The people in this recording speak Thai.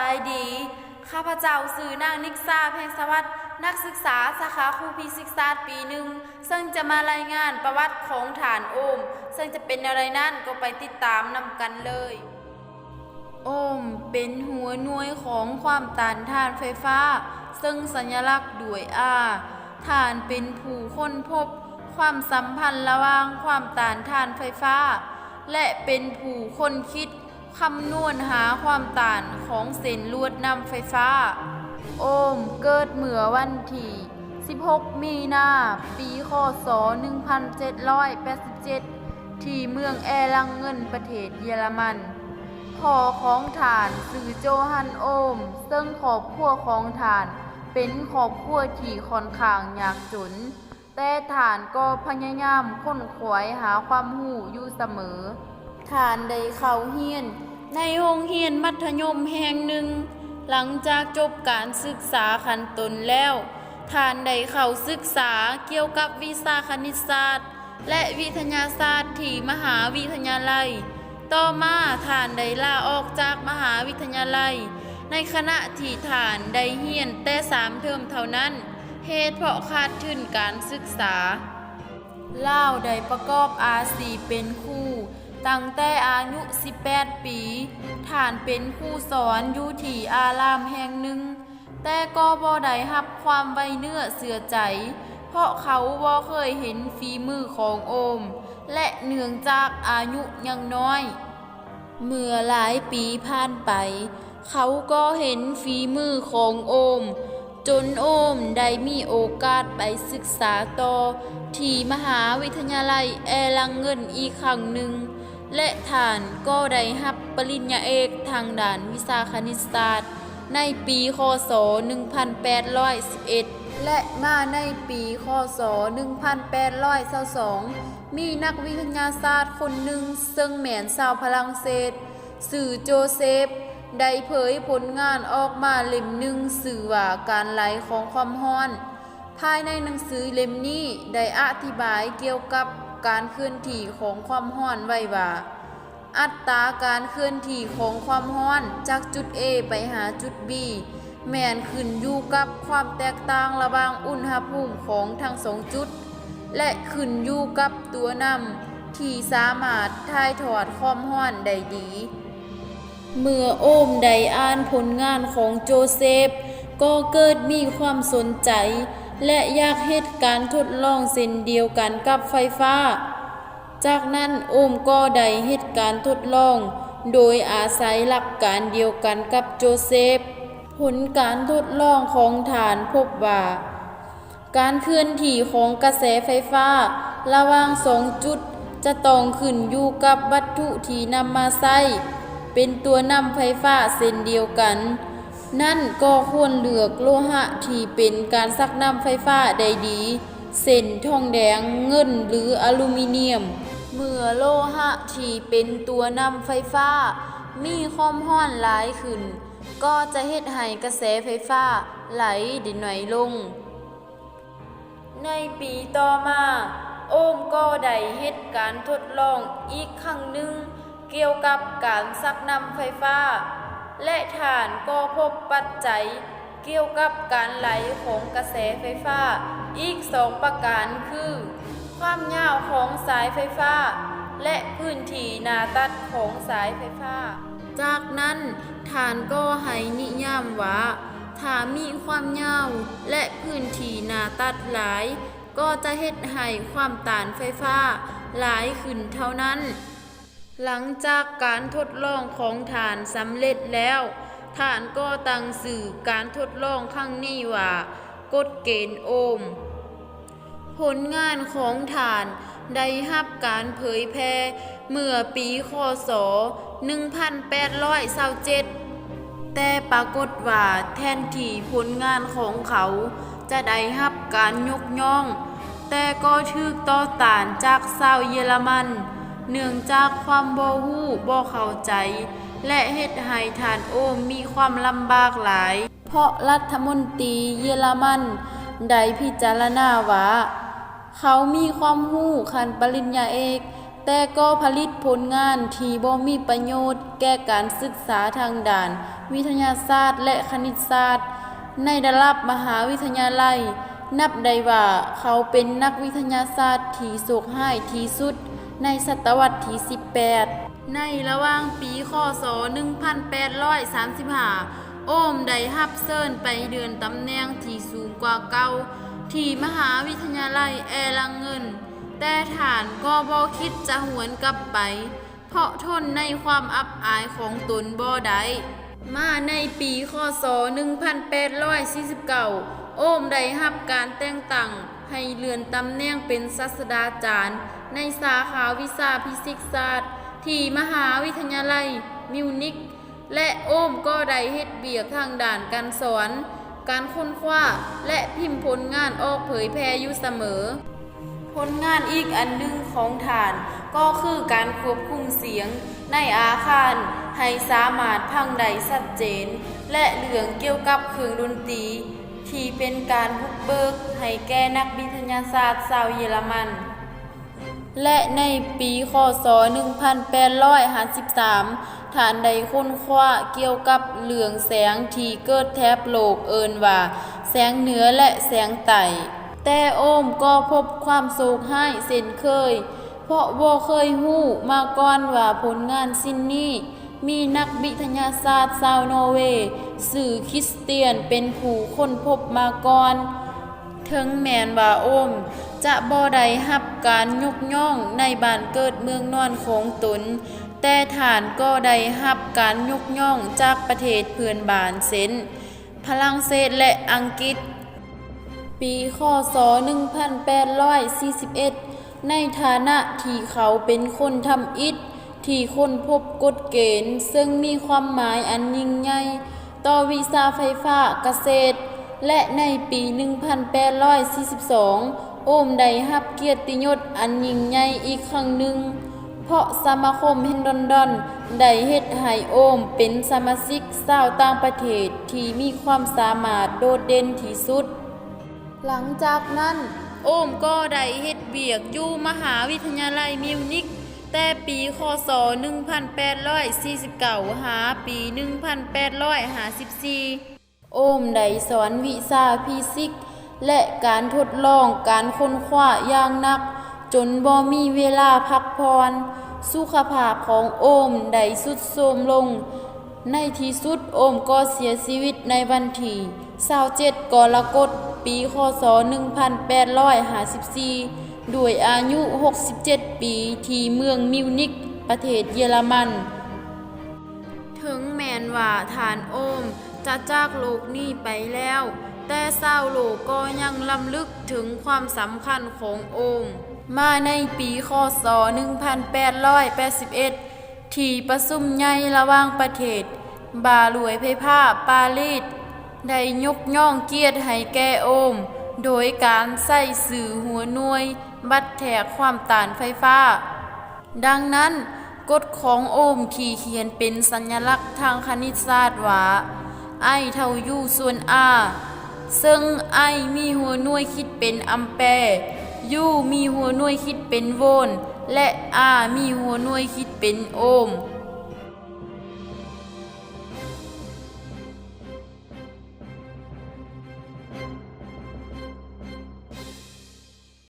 ายดีข้าพเจ้าสื่อนางนิกษาเพ็งสวัสดิ์นักศึกษาสาขาครูพิศิกษาปีหนึ่งซึ่งจะมารายงานประวัติของฐานโอมซึ่งจะเป็นอะไรนั่นก็ไปติดตามนำกันเลยโอมเป็นหัวหน่วยของความต้านทานไฟฟ้าซึ่งสัญลักษณ์ด้วยฐานเป็นผู้ค้นพบความสัมพันธ์ระหว่างความต้านทานไฟฟ้าและเป็นผู้ค้นคิดคำนวณหาความต้านของเส้นลวดนำไฟฟ้าโอมเกิดเมื่อวันที่16 มีนาปีคศ1787ที่เมืองแอลังเงินประเทศเยอรมันพ่อของฐานชื่อโจฮันโอมซึ่งครอบครัวของฐานเป็นครอบครัวที่ค่อนข้างยากจนแต่ฐานก็พยายามค้นขวายหาความรู้อยู่เสมอฐานได้เข้าเรียนในโรงเรียนมัธยมแห่งหนึ่งหลังจากจบการศึกษาขั้นต้นแล้วฐานได้เข้าศึกษาเกี่ยวกับวิชาคณิตศาสตร์และวิทยาศาสตร์ที่มหาวิทยาลัยต่อมาฐานได้ลาออกจากมหาวิทยาลัยในขณะที่ฐานได้เรียนแต่3 เทอมเท่านั้นเหตุเพราะขาดทุนการศึกษาลาวได้ประกอบอาชีพเป็นครูตั้งแต่อายุ18 ปีฐานเป็นครูสอนอยู่ที่อารามแห่งหนึ่งแต่ก็บ่ได้รับความไว้เนื้อเชื่อใจเพราะเขาบ่เคยเห็นฝีมือของโอมและเนื่องจากอายุยังน้อยเมื่อหลายปีผ่านไปเขาก็เห็นฝีมือของโอมจนโอมได้มีโอกาสไปศึกษาต่อที่มหาวิทยาลัยแอลังเงินอีกครั้งหนึ่งและฐานก็ได้รับปริญญาเอกทางด้านวิชาคณิตศาสตร์ในปีคศ1811และมาในปีคศ1822มีนักวิทยาศาสตร์คนหนึ่งซึ่งแม่นชาวฝรั่งเศสชื่อโจเซฟได้เผยผลงานออกมาเล่มหนึ่งชื่อว่าการไหลของความร้อนภายในหนังสือเล่มนี้ได้อธิบายเกี่ยวกับการเคลื่อนที่ของความร้อนไว้ว่าอัตราการเคลื่อนที่ของความร้อนจากจุด A ไปหาจุด B แม่นขึ้นอยู่กับความแตกต่างระหว่างอุณหภูมิของทั้ง2 จุดและขึ้นอยู่กับตัวนำที่สามารถถ่ายทอดความร้อนได้ดีเมื่อโอมได้อ่านผลงานของโจเซฟก็เกิดมีความสนใจและอยากเฮ็ดการทดลองเช่นเดียวกันกับไฟฟ้าจากนั้นโอมก็ได้เฮ็ดการทดลองโดยอาศัยหลักการเดียวกันกับโจเซฟผลการทดลองของฐานพบว่าการเคลื่อนที่ของกระแสไฟฟ้าระหว่าง2 จุดจะต้องขึ้นอยู่กับวัตถุที่นำมาใช้เป็นตัวนำไฟฟ้าเช่นเดียวกันนั่นก็ควรเลือกโลหะที่เป็นการซักนำไฟฟ้าได้ดีเช่นทองแดงเงินหรืออลูมิเนียมเมื่อโลหะที่เป็นตัวนำไฟฟ้ามีความร้อนหลายขึ้นก็จะเฮ็ดให้กระแสไฟฟ้าไหลได้น้อยลงในปีต่อมาโอมก็ได้เฮ็ดการทดลองอีกครั้งหนึ่งเกี่ยวกับการซักนำไฟฟ้าและฐานก็พบปัจจัยเกี่ยวกับการไหลของกระแสไฟฟ้าอีก2 ประการคือความยาวของสายไฟฟ้าและพื้นที่หน้าตัดของสายไฟฟ้าจากนั้นฐานก็ให้นิยามว่าถ้ามีความยาวและพื้นที่หน้าตัดหลายก็จะเฮ็ดให้ความต้านไฟฟ้าหลายขึ้นเท่านั้นหลังจากการทดลองของฐานสำเร็จแล้วฐานก็ตั้งชื่อการทดลองครั้งนี้ว่ากฎเกณฑ์โอห์มผลงานของฐานได้รับการเผยแพร่เมื่อปีคศ1827แต่ปรากฏว่าแทนที่ผลงานของเขาจะได้รับการยกย่องแต่ก็ถูกต่อต้านจากชาวเยอรมันเนื่องจากความบ่รู้บ่เข้าใจและเฮ็ดให้ฐานโอห์มมีความลำบากหลายเพราะรัฐมนตรีเยอรมันได้พิจารณาว่าเขามีความรู้ขั้นปริญญาเอกแต่ก็ผลิตผลงานที่บ่มีประโยชน์แก่การศึกษาทางด้าน วิทยาศาสตร์และคณิตศาสตร์ในระดับมหาวิทยาลัยนับได้ว่าเขาเป็นนักวิทยาศาสตร์ที่โศกร้ายที่สุดในศตวรรษที่ 18 ในระหว่างปีคศ 1835 โอห์มได้รับเชิญไปเดือนตำแหน่งที่สูงกว่าเก่าที่มหาวิทยาลัยแอลังเงินแต่ฐานก็บ่คิดจะหวนกลับไปเพราะทนในความอับอายของตนบ่ได้มาในปีคศ 1849 โอห์มได้รับการแต่งตั้งให้เลื่อนตำแหน่งเป็นศาสตราจารย์ในสาขาวิชาฟิสิกส์ศาสตร์ที่มหาวิทยาลัยมิวนิกและโอห์มก็ได้เฮ็ดเวียกทางด้านการสอนการค้นคว้าและพิมพ์ผลงานออกเผยแพร่อยู่เสมอผลงานอีกอันหนึ่งของฐานก็คือการควบคุมเสียงในอาคารให้สามารถพังได้ชัดเจนและเรื่องเกี่ยวกับเครื่องดนตรีที่เป็นการบุกเบิกให้แก่นักวิทยาศาสตร์ชาวเยอรมันและในปีคศ 1853 ฐานได้ค้นคว้าเกี่ยวกับเรื่องแสงที่เกิดแถบโลกเอิ้นว่าแสงเหนือและแสงใต้แต่โอห์มก็พบความโศกร้ายเช่นเคยเพราะบ่เคยรู้มาก่อนว่าผลงานชิ้นนี้มีนักวิทยาศาสตร์ชาวนอร์เวย์ชื่อคริสเตียนเป็นผู้ค้นพบมาก่อนถึงแม้นว่าโอห์มจะบ่ได้รับการยกย่องในบ้านเกิดเมืองนอนของตนแต่ฐานก็ได้รับการยกย่องจากประเทศเพื่อนบ้านเช่นฝรั่งเศสและอังกฤษปีคศ 1841 ในฐานะที่เขาเป็นคนทำอิฐที่ค้นพบกฎเกณฑ์ซึ่งมีความหมายอันยิ่งใหญ่ต่อวิชาไฟฟ้าเกษตรและในปี 1842 โอห์มได้รับเกียรติยศอันยิ่งใหญ่อีกครั้งหนึ่งเพราะสมาคมแห่งลอนดอนได้เฮ็ดให้โอห์มเป็นสมาชิกชาวต่างประเทศที่มีความสามารถโดดเด่นที่สุดหลังจากนั้นโอห์มก็ได้เฮ็ดเวียกอยู่มหาวิทยาลัยมิวนิกแต่ปีคศ 1849 หาปี 1854 โอห์มได้สอนวิชาฟิสิกส์และการทดลองการค้นคว้าอย่างหนักจนบ่มีเวลาพักผ่อนสุขภาพของโอห์มได้ทรุดโทรมลงในที่สุดโอห์มก็เสียชีวิตในวันที่27 กรกฎาคมปีคศ 1854 ด้วยอายุ 67 ปีที่เมืองมิวนิกประเทศเยอรมันถึงแม้นว่าฐานโอห์มจะจากโลกนี้ไปแล้วแต่ชาวโลกก็ยังรำลึกถึงความสำคัญของโอห์มมาในปีคศ 1881 ที่ประชุมใหญ่ระหว่างประเทศบาหลวยไฟฟ้าปารีสได้ยกย่องเกียรติให้แก่โอห์มโดยการใส่สื่อหัวหน่วยบัดแทกความต้านไฟฟ้าดังนั้นกฎของโอห์มที่เขียนเป็นสัญลักษณ์ทางคณิตศาสตร์ว่า I เท่า U ส่วน R ซึ่ง I มีหัวหน่วยคิดเป็นแอมแปร์ U มีหัวหน่วยคิดเป็นโวลต์และ R มีหัวหน่วยคิดเป็นโอห์ม